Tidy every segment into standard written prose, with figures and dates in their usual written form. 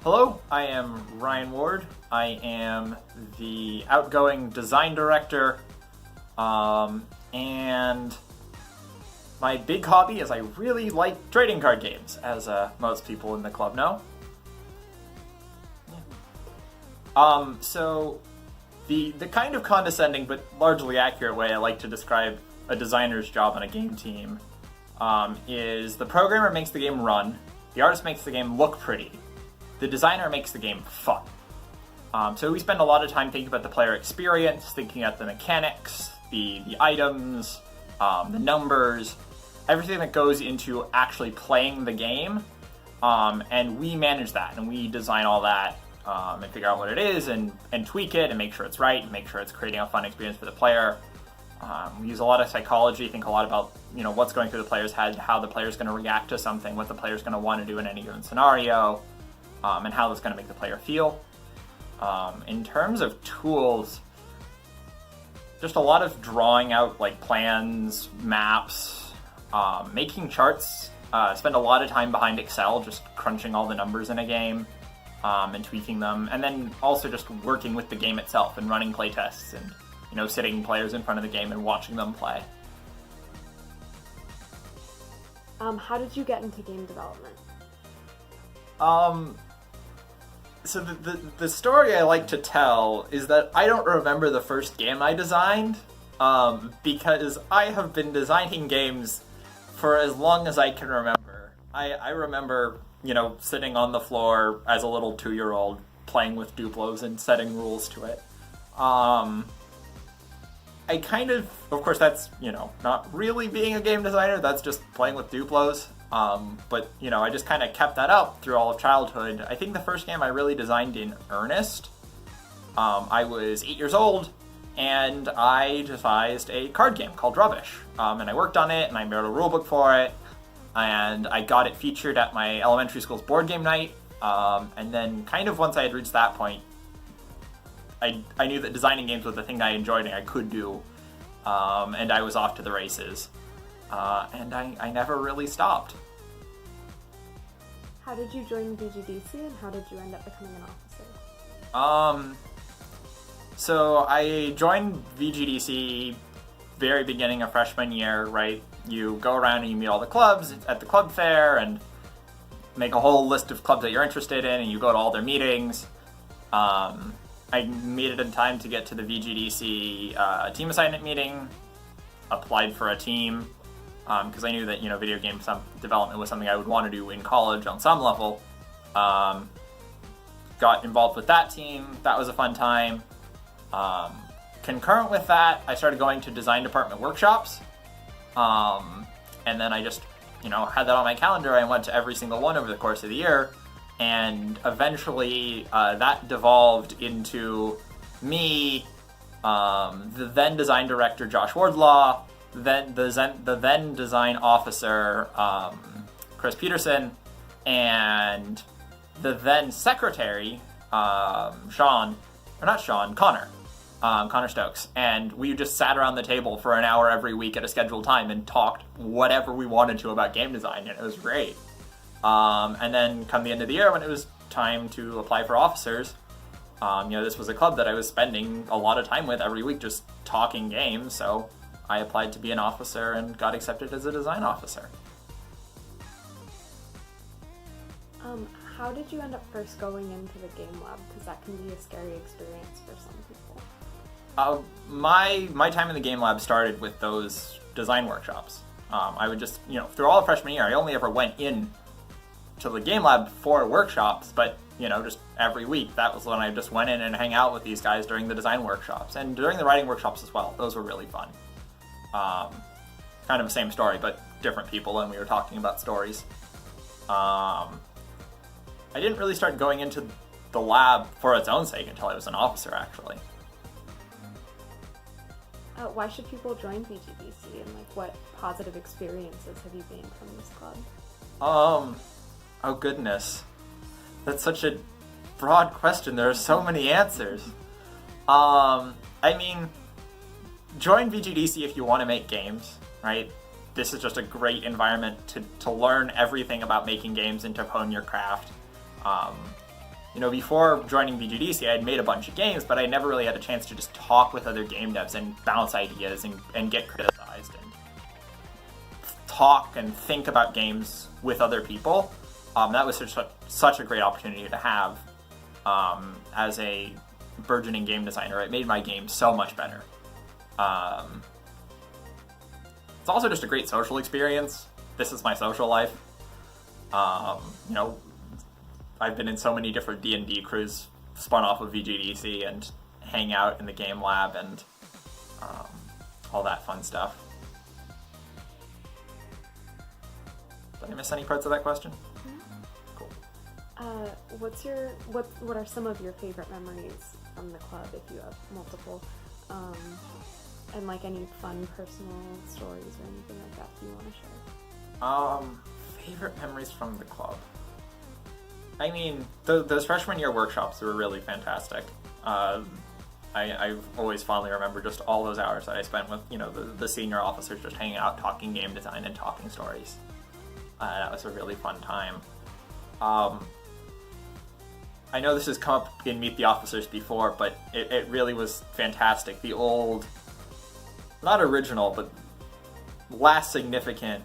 Hello, I am Ryan Ward. I am the outgoing design director, and my big hobby is I really like trading card games, as most people in the club know. So the kind of condescending but largely accurate way I like to describe a designer's job on a game team is the programmer makes the game run, the artist makes the game look pretty, the designer makes the game fun. So we spend a lot of time thinking about the player experience, thinking about the mechanics, the items, the numbers, everything that goes into actually playing the game, and we manage that, and we design all that, and figure out what it is, and tweak it, and make sure it's right, and make sure it's creating a fun experience for the player. We use a lot of psychology, think a lot about what's going through the player's head, how the player's going to react to something, what the player's going to want to do in any given scenario, and how that's going to make the player feel. In terms of tools, just a lot of drawing out plans, maps, making charts. Spend a lot of time behind Excel, just crunching all the numbers in a game, and tweaking them, and then also just working with the game itself and running playtests and sitting players in front of the game and watching them play. How did you get into game development? So the story I like to tell is that I don't remember the first game I designed, because I have been designing games for as long as I can remember. I remember, sitting on the floor as a little 2-year-old playing with Duplos and setting rules to it. I kind of course that's, not really being a game designer, that's just playing with Duplos. But I just kind of kept that up through all of childhood. I think the first game I really designed in earnest, I was 8 years old, and I devised a card game called Rubbish. And I worked on it, and I made a rulebook for it, and I got it featured at my elementary school's board game night. And then kind of once I had reached that point, I knew that designing games was the thing I enjoyed and I could do, and I was off to the races. And I never really stopped. How did you join VGDC, and how did you end up becoming an officer? So I joined VGDC very beginning of freshman year, right? You go around and you meet all the clubs at the club fair and make a whole list of clubs that you're interested in, and you go to all their meetings. I made it in time to get to the VGDC team assignment meeting, applied for a team, because I knew that video game development was something I would want to do in college on some level. Got involved with that team. That was a fun time. Concurrent with that, I started going to design department workshops, and then I just had that on my calendar. I went to every single one over the course of the year, and eventually that devolved into me, the then design director Josh Wardlaw, then the then design officer Chris Peterson, and the then secretary Connor Stokes. And we just sat around the table for an hour every week at a scheduled time and talked whatever we wanted to about game design, and it was great. And then come the end of the year, when it was time to apply for officers, this was a club that I was spending a lot of time with every week just talking games, so I applied to be an officer and got accepted as a design officer. How did you end up first going into the game lab? Because that can be a scary experience for some people. My time in the game lab started with those design workshops. I would just, through all of freshman year, I only ever went in to the game lab for workshops, but just every week, that was when I just went in and hang out with these guys during the design workshops and during the writing workshops as well. Those were really fun. Kind of the same story, but different people, and we were talking about stories. I didn't really start going into the lab for its own sake until I was an officer, actually. Why should people join VGDC, and what positive experiences have you gained from this club? Oh goodness. That's such a broad question. There are so many answers. Join VGDC if you want to make games, right? This is just a great environment to learn everything about making games and to hone your craft. before joining VGDC, I had made a bunch of games, but I never really had a chance to just talk with other game devs and bounce ideas and get criticized and talk and think about games with other people. That was such a great opportunity to have as a burgeoning game designer. It made my game so much better. It's also just a great social experience. This is my social life. I've been in so many different D&D crews spun off of VGDC and hang out in the game lab and all that fun stuff. Did I miss any parts of that question? Cool. What are some of your favorite memories from the club, if you have multiple? And like any fun personal stories or anything like that you want to share? Favorite memories from the club. I mean, those freshman year workshops were really fantastic. I always fondly remember just all those hours that I spent with, the senior officers just hanging out, talking game design and talking stories. That was a really fun time. I know this has come up in Meet the Officers before, but it really was fantastic. The old, not original, but last significant,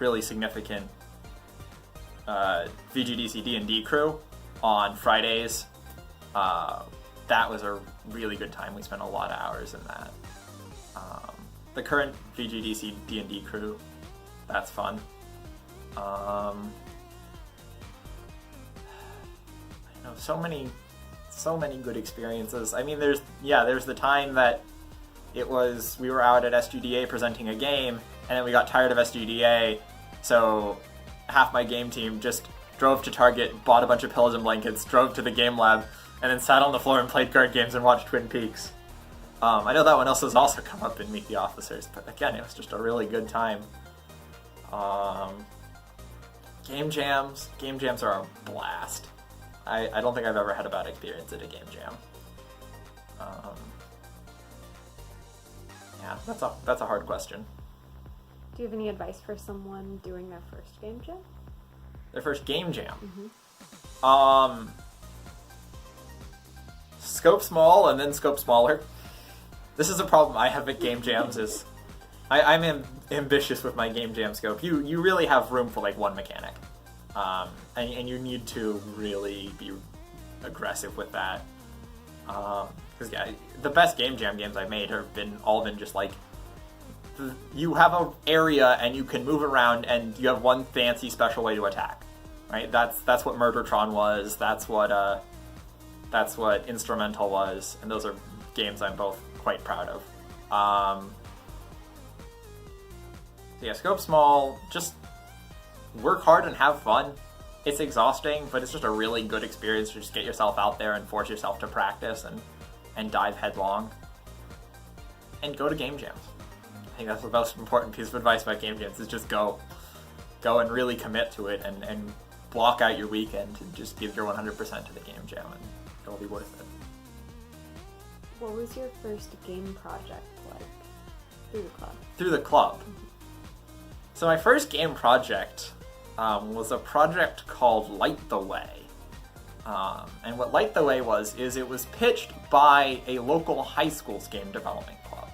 really significant VGDC D&D crew on Fridays. That was a really good time. We spent a lot of hours in that. The current VGDC D&D crew, that's fun. I know, so many good experiences. I mean, there's the time that we were out at SGDA presenting a game, and then we got tired of SGDA, so half my game team just drove to Target, bought a bunch of pillows and blankets, drove to the game lab, and then sat on the floor and played card games and watched Twin Peaks. I know that one else has also come up in Meet the Officers, but again, it was just a really good time. Game jams are a blast. I don't think I've ever had a bad experience at a game jam. Yeah, that's a hard question. Do you have any advice for someone doing their first game jam? Their first game jam? Mm-hmm. Scope small and then scope smaller. This is a problem I have at game jams is I'm ambitious with my game jam scope. You really have room for like one mechanic. And you need to really be aggressive with that. Because the best game jam games I've made have all been just like, you have an area and you can move around and you have one fancy special way to attack, right? That's what Murdertron was. That's what Instrumental was, and those are games I'm both quite proud of. Scope small. Just work hard and have fun. It's exhausting, but it's just a really good experience to just get yourself out there and force yourself to practice and dive headlong. And go to game jams. I think that's the most important piece of advice about game jams is just go and really commit to it and block out your weekend and just give your 100% to the game jam and it'll be worth it. What was your first game project like through the club? Through the club. So my first game project was a project called Light the Way. And what Light the Way is it was pitched by a local high school's game development club.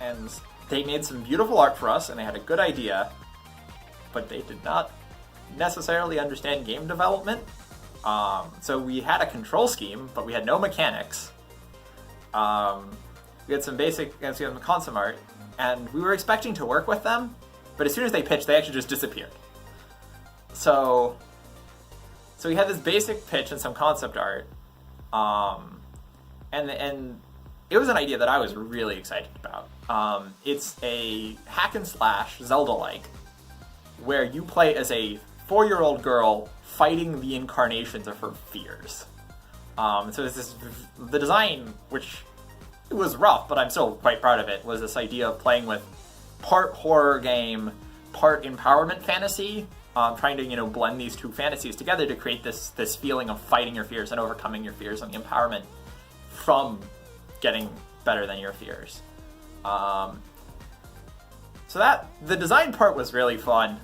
And they made some beautiful art for us, and they had a good idea, but they did not necessarily understand game development. So we had a control scheme, but we had no mechanics. We had some concept art, and we were expecting to work with them, but as soon as they pitched, they actually just disappeared. So we had this basic pitch and some concept art, and it was an idea that I was really excited about. It's a hack and slash Zelda-like, where you play as a 4-year-old girl fighting the incarnations of her fears. So the design, which it was rough, but I'm still quite proud of it, was this idea of playing with part horror game, part empowerment fantasy, trying to blend these two fantasies together to create this feeling of fighting your fears and overcoming your fears and the empowerment from getting better than your fears. So the design part was really fun.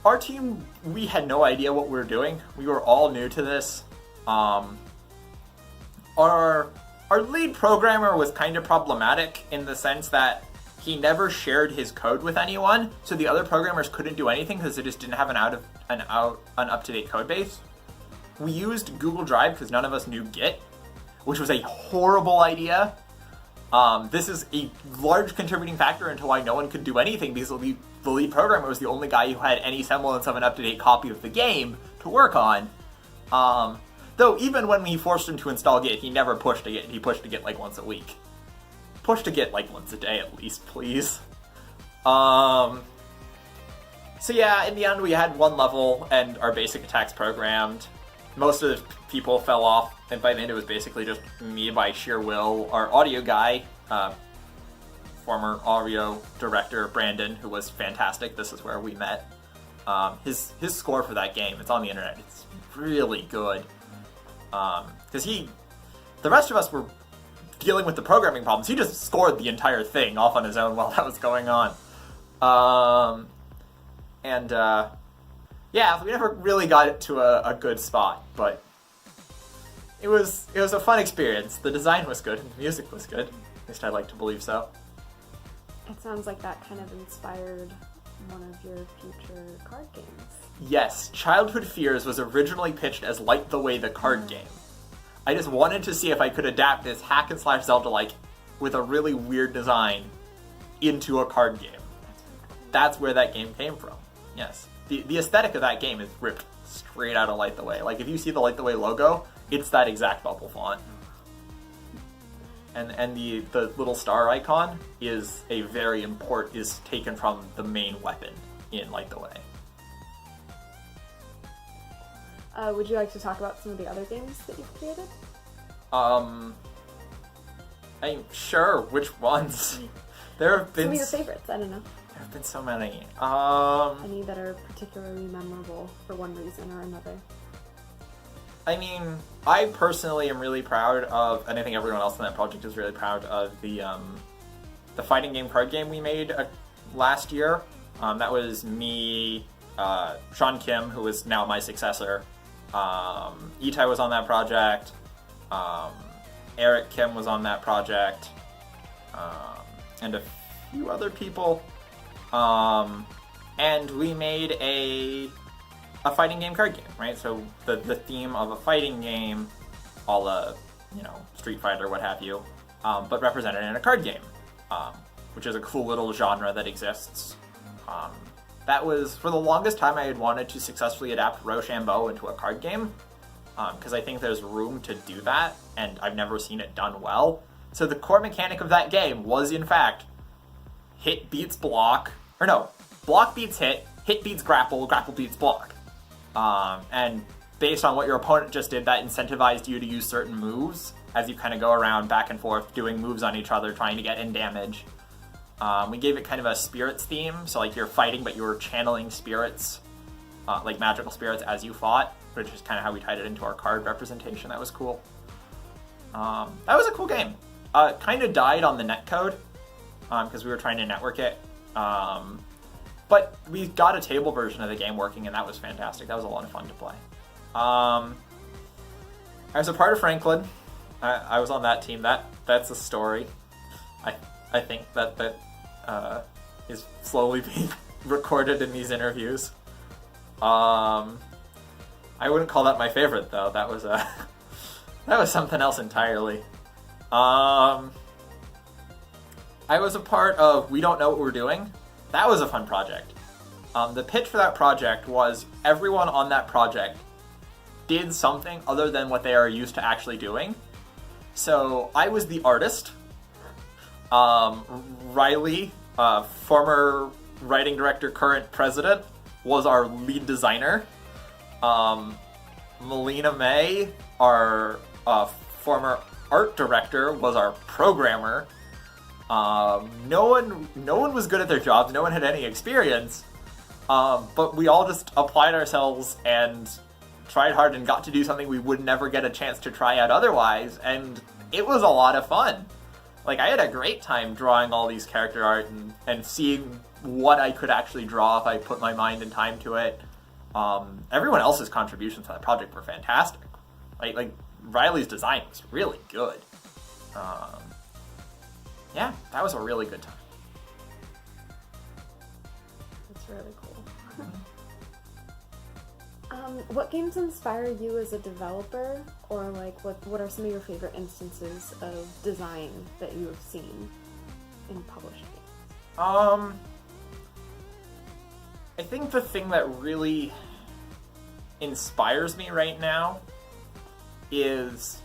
our team, we had no idea what we were doing. We were all new to this. Our lead programmer was kind of problematic in the sense that he never shared his code with anyone, so the other programmers couldn't do anything because they just didn't have an up-to-date code base. We used Google Drive because none of us knew Git, which was a horrible idea. This is a large contributing factor into why no one could do anything, because the lead programmer was the only guy who had any semblance of an up-to-date copy of the game to work on. Though even when we forced him to install Git, he never pushed to Git. He pushed to Git like once a week. Push to Git like once a day at least, please. So yeah, in the end we had one level and our basic attacks programmed. Most of the people fell off, and by the end it was basically just me by sheer will. Our audio guy, former audio director Brandon, who was fantastic. This is where we met. His score for that game, it's on the internet. It's really good. Because the rest of us were dealing with the programming problems. He just scored the entire thing off on his own while that was going on. Yeah, we never really got it to a good spot, but it was a fun experience. The design was good, and the music was good. At least I'd like to believe so. It sounds like that kind of inspired one of your future card games. Yes, Childhood Fears was originally pitched as Light the Way, the card game. I just wanted to see if I could adapt this hack and slash Zelda-like with a really weird design into a card game. That's where that game came from. Yes. The aesthetic of that game is ripped straight out of Light the Way. Like, if you see the Light the Way logo, it's that exact bubble font. And the little star icon is taken from the main weapon in Light the Way. Would you like to talk about some of the other games that you've created? Sure. Which ones? There have been some of your favorites. I don't know. There have been so many. Any that are particularly memorable for one reason or another? I mean, I personally am really proud of, and I think everyone else in that project is really proud of the fighting game card game we made last year. That was me, Sean Kim, who is now my successor. Itai was on that project. Eric Kim was on that project. And a few other people. And we made a fighting game card game, right? So the theme of a fighting game, a la, Street Fighter, what have you, but represented in a card game, which is a cool little genre that exists. That was, for the longest time, I had wanted to successfully adapt Rochambeau into a card game, because I think there's room to do that, and I've never seen it done well. So the core mechanic of that game was, in fact, hit beats block, block beats hit beats grapple, grapple beats block. And based on what your opponent just did, that incentivized you to use certain moves as you kind of go around back and forth doing moves on each other, trying to get in damage. We gave it kind of a spirits theme, so like you're fighting but you were channeling spirits, like magical spirits as you fought, which is kind of how we tied it into our card representation. That was cool. That was a cool game. It kind of died on the netcode, because we were trying to network it. But we got a table version of the game working, and that was fantastic. That was a lot of fun to play. I was a part of Franklin. I was on that team. That's a story. I think that is slowly being recorded in these interviews. I wouldn't call that my favorite, though. That was that was something else entirely. I was a part of We Don't Know What We're Doing. That was a fun project. The pitch for that project was everyone on that project did something other than what they are used to actually doing. So I was the artist. Riley, former writing director, current president, was our lead designer. Melina May, our former art director, was our programmer. No one was good at their jobs. No one had any experience. But we all just applied ourselves and tried hard and got to do something we would never get a chance to try out otherwise. And it was a lot of fun. Like, I had a great time drawing all these character art and seeing what I could actually draw if I put my mind and time to it. Everyone else's contributions to that project were fantastic. Like Riley's design was really good. Yeah, that was a really good time. That's really cool. What games inspire you as a developer, or like what are some of your favorite instances of design that you have seen in published games? I think the thing that really inspires me right now is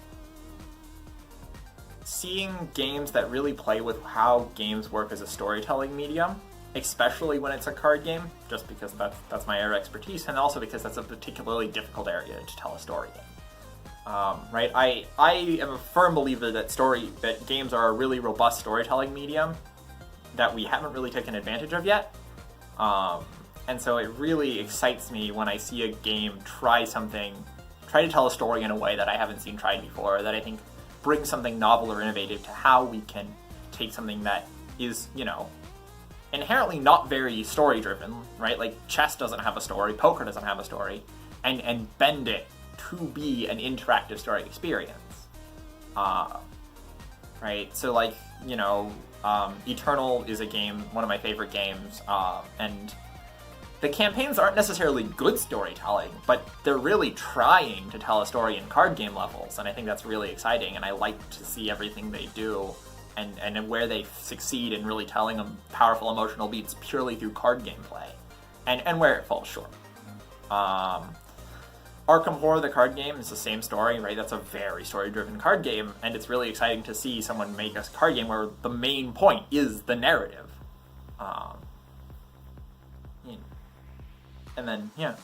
seeing games that really play with how games work as a storytelling medium, especially when it's a card game, just because that's my area of expertise, and also because that's a particularly difficult area to tell a story in. Right? I am a firm believer that games are a really robust storytelling medium that we haven't really taken advantage of yet. And so it really excites me when I see a game try to tell a story in a way that I haven't seen tried before, that I think brings something novel or innovative to how we can take something that is, inherently not very story-driven, right? Like, chess doesn't have a story, poker doesn't have a story, and bend it to be an interactive story experience. Right? So, like, Eternal is a game, one of my favorite games, and the campaigns aren't necessarily good storytelling, but they're really trying to tell a story in card game levels, and I think that's really exciting, and I like to see everything they do and where they succeed in really telling them powerful emotional beats purely through card gameplay, and where it falls short. Arkham Horror, the card game, is the same story, right? That's a very story-driven card game, and it's really exciting to see someone make a card game where the main point is the narrative. And then, yeah.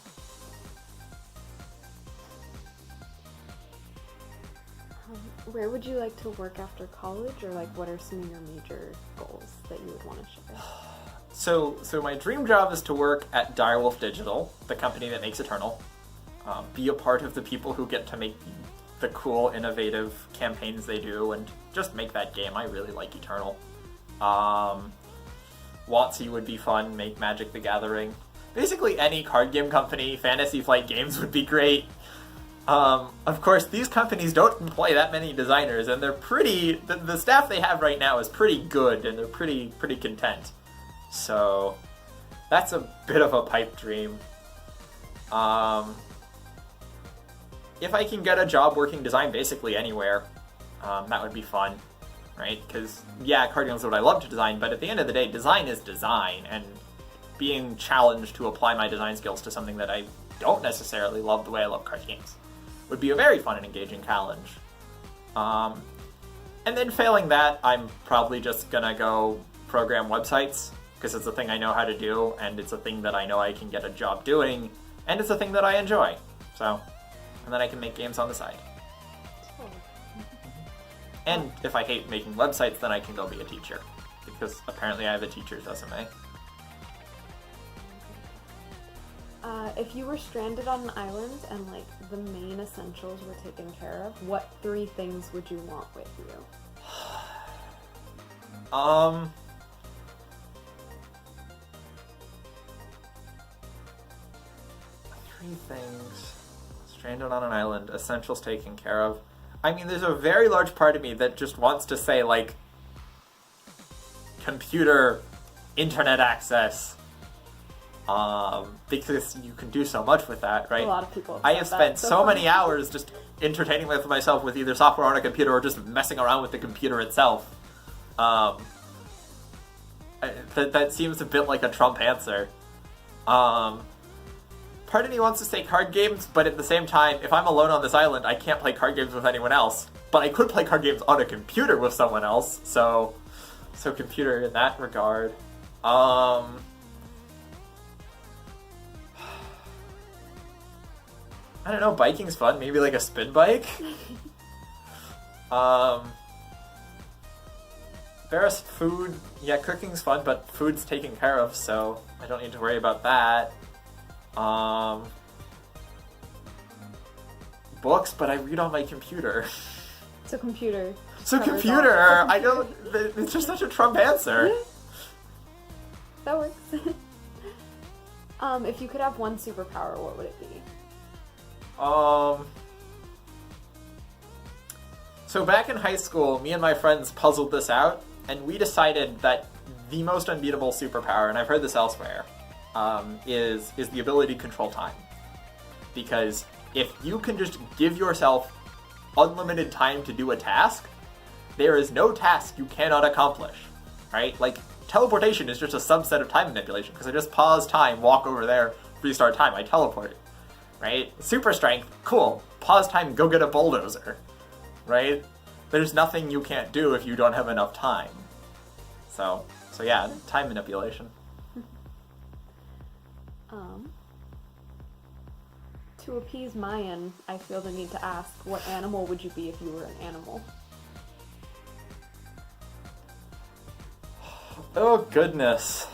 Where would you like to work after college, or like what are some of your major goals that you would want to share? So my dream job is to work at Direwolf Digital, the company that makes Eternal. Be a part of the people who get to make the cool, innovative campaigns they do, and just make that game. I really like Eternal. WotC would be fun. Make Magic the Gathering. Basically any card game company, Fantasy Flight Games would be great. Of course, these companies don't employ that many designers, and they're the staff they have right now is pretty good, and they're pretty content. So, that's a bit of a pipe dream. If I can get a job working design basically anywhere, that would be fun, right? Because, yeah, card games is what I love to design, but at the end of the day, design is design, and being challenged to apply my design skills to something that I don't necessarily love the way I love card games would be a very fun and engaging challenge. And then failing that, I'm probably just gonna go program websites, because it's a thing I know how to do, and it's a thing that I know I can get a job doing, and it's a thing that I enjoy. So, and then I can make games on the side. And if I hate making websites, then I can go be a teacher, because apparently I have a teacher's resume. If you were stranded on an island and like the main essentials were taken care of, what 3 things would you want with you? 3 things. Stranded on an island, essentials taken care of. I mean, there's a very large part of me that just wants to say, like, computer, internet access, because you can do so much with that, right? A lot of people. I have spent so many hours just entertaining with myself with either software on a computer or just messing around with the computer itself. That seems a bit like a Trump answer. Part of me wants to say card games, but at the same time, if I'm alone on this island, I can't play card games with anyone else. But I could play card games on a computer with someone else, so computer in that regard. I don't know, biking's fun. Maybe like a spin bike? There's food. Yeah, cooking's fun, but food's taken care of, so I don't need to worry about that. Books, but I read on my computer. So computer. So Covers computer, all. I don't, it's just such a Trump answer. That works. If you could have one superpower, what would it be? So back in high school, me and my friends puzzled this out, and we decided that the most unbeatable superpower, and I've heard this elsewhere, is the ability to control time. Because if you can just give yourself unlimited time to do a task, there is no task you cannot accomplish, right? Like, teleportation is just a subset of time manipulation, because I just pause time, walk over there, restart time, I teleport, right? Super strength, cool. Pause time, go get a bulldozer, right? There's nothing you can't do if you don't have enough time. So yeah, time manipulation. To appease Mayan, I feel the need to ask, what animal would you be if you were an animal? Oh, goodness.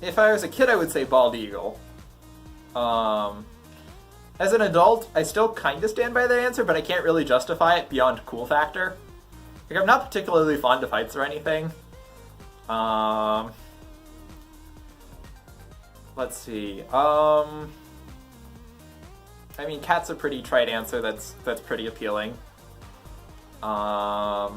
If I was a kid, I would say bald eagle. As an adult, I still kind of stand by that answer, but I can't really justify it beyond cool factor. Like, I'm not particularly fond of fights or anything. Let's see. I mean, cat's a pretty trite answer. That's pretty appealing. I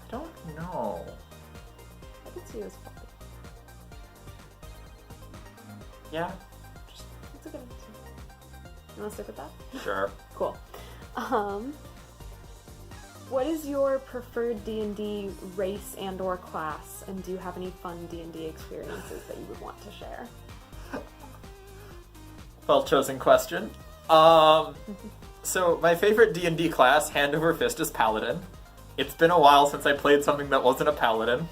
don't know. I could see you as puppy. Yeah. That's a good answer. You want to stick with that? Sure. Cool. What is your preferred D&D race and or class, and do you have any fun D&D experiences that you would want to share? Well chosen question. So my favorite D&D class, hand over fist, is Paladin. It's been a while since I played something that wasn't a Paladin.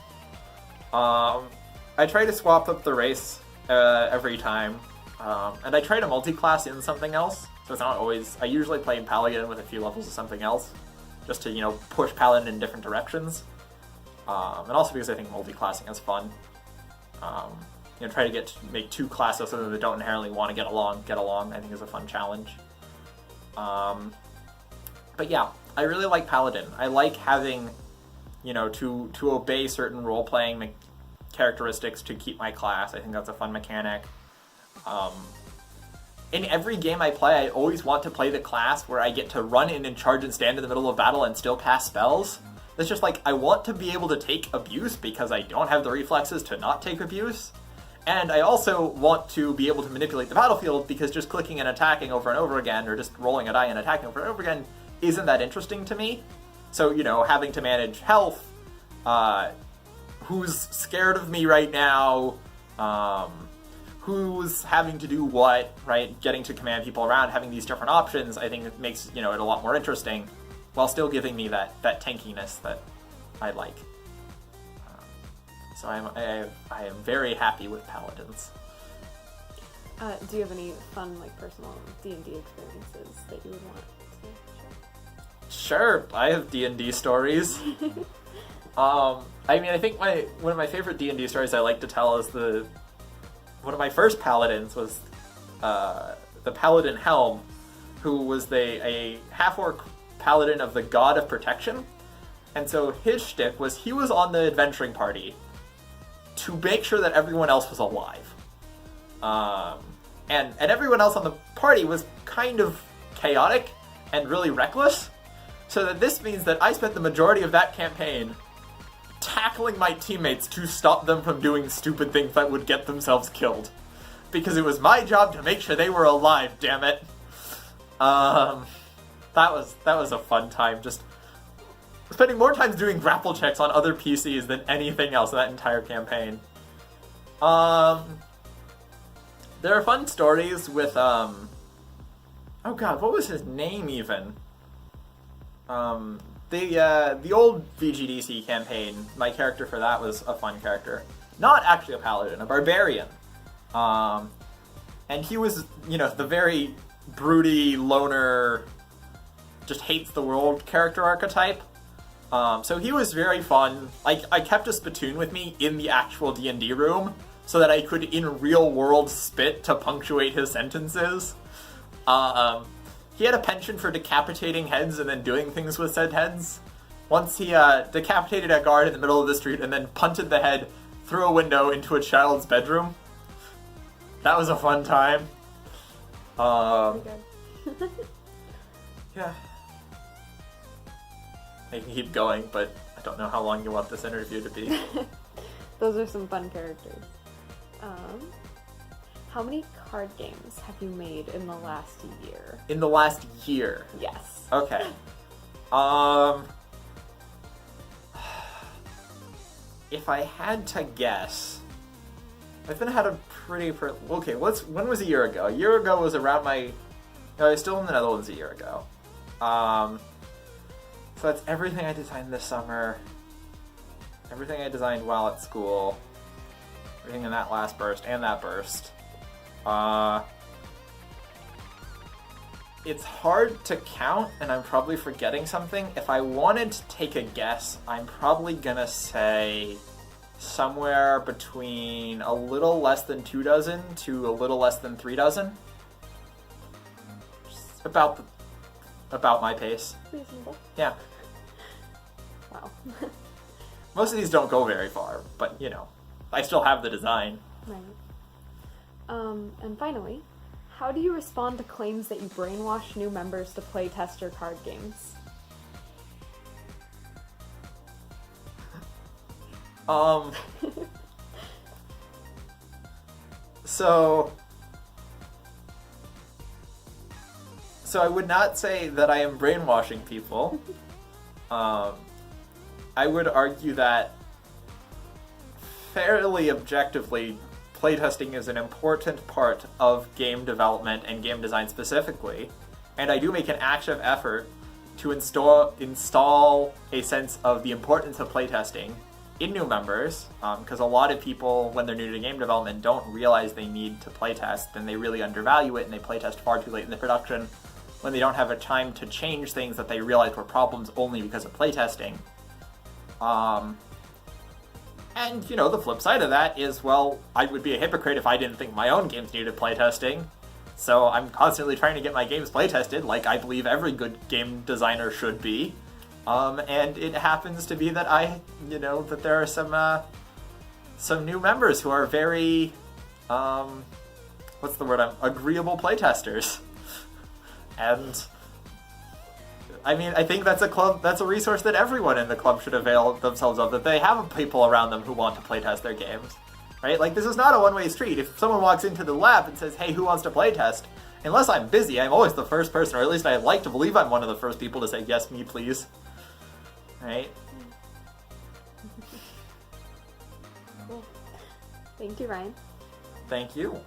I try to swap up the race every time, and I try to multi-class in something else, so it's not always... I usually play Paladin with a few levels of something else, just to, you know, push Paladin in different directions. And also because I think multi-classing is fun. You know, try to make two classes so that they don't inherently want to get along, I think is a fun challenge. But yeah, I really like Paladin. I like having, you know, to obey certain role-playing characteristics to keep my class. I think that's a fun mechanic. In every game I play, I always want to play the class where I get to run in and charge and stand in the middle of battle and still cast spells. That's just like, I want to be able to take abuse because I don't have the reflexes to not take abuse. And I also want to be able to manipulate the battlefield because just clicking and attacking over and over again, or just rolling a die and attacking over and over again, isn't that interesting to me. So, you know, having to manage health, who's scared of me right now, who's having to do what, right? Getting to command people around, having these different options, I think it makes, you know, it a lot more interesting, while still giving me that tankiness that I like. So I am very happy with Paladins. Do you have any fun, like, personal D&D experiences that you would want to share? Sure, I have D&D stories. I mean, I think one of my favorite D&D stories I like to tell is one of my first paladins was the Paladin Helm, who was a half-orc paladin of the God of Protection. And so his shtick was he was on the adventuring party to make sure that everyone else was alive. And everyone else on the party was kind of chaotic and really reckless. So that this means that I spent the majority of that campaign tackling my teammates to stop them from doing stupid things that would get themselves killed. Because it was my job to make sure they were alive, damn it. That was a fun time, just spending more time doing grapple checks on other PCs than anything else in that entire campaign. There are fun stories with, oh god, what was his name even? The old VGDC campaign, my character for that was a fun character. Not actually a paladin, a barbarian. And he was, you know, the very broody, loner, just hates the world character archetype. So he was very fun. I kept a spittoon with me in the actual D&D room so that I could, in real world, spit to punctuate his sentences. He had a penchant for decapitating heads and then doing things with said heads. Once he decapitated a guard in the middle of the street and then punted the head through a window into a child's bedroom. That was a fun time. Yeah. I can keep going, but I don't know how long you want this interview to be. Those are some fun characters. How many card games have you made in the last year? In the last year? Yes. Okay. If I had to guess, I've had a pretty... Okay, when was a year ago? A year ago was around my... No, I was still in the Netherlands a year ago. So that's everything I designed this summer, everything I designed while at school, everything in that last burst and that burst. It's hard to count, and I'm probably forgetting something. If I wanted to take a guess, I'm probably gonna say somewhere between a little less than 2 dozen to a little less than 3 dozen. Just about my pace. Reasonable. Yeah. Wow. Most of these don't go very far, but, I still have the design. Right. And finally, how do you respond to claims that you brainwash new members to play test your card games? So I would not say that I am brainwashing people. I would argue that fairly objectively, playtesting is an important part of game development and game design specifically, and I do make an active effort to install a sense of the importance of playtesting in new members, because a lot of people, when they're new to game development, don't realize they need to playtest, and they really undervalue it, and they playtest far too late in the production when they don't have a time to change things that they realized were problems only because of playtesting. And, the flip side of that is, well, I would be a hypocrite if I didn't think my own games needed playtesting. So I'm constantly trying to get my games playtested, like I believe every good game designer should be. And it happens to be that that there are some new members who are very, agreeable playtesters. And I think that's a resource that everyone in the club should avail themselves of, that they have people around them who want to playtest their games, right? Like, this is not a one-way street. If someone walks into the lab and says, hey, who wants to playtest? Unless I'm busy, I'm always the first person, or at least I like to believe I'm one of the first people to say, yes, me, please. Right? Cool. Thank you, Ryan. Thank you.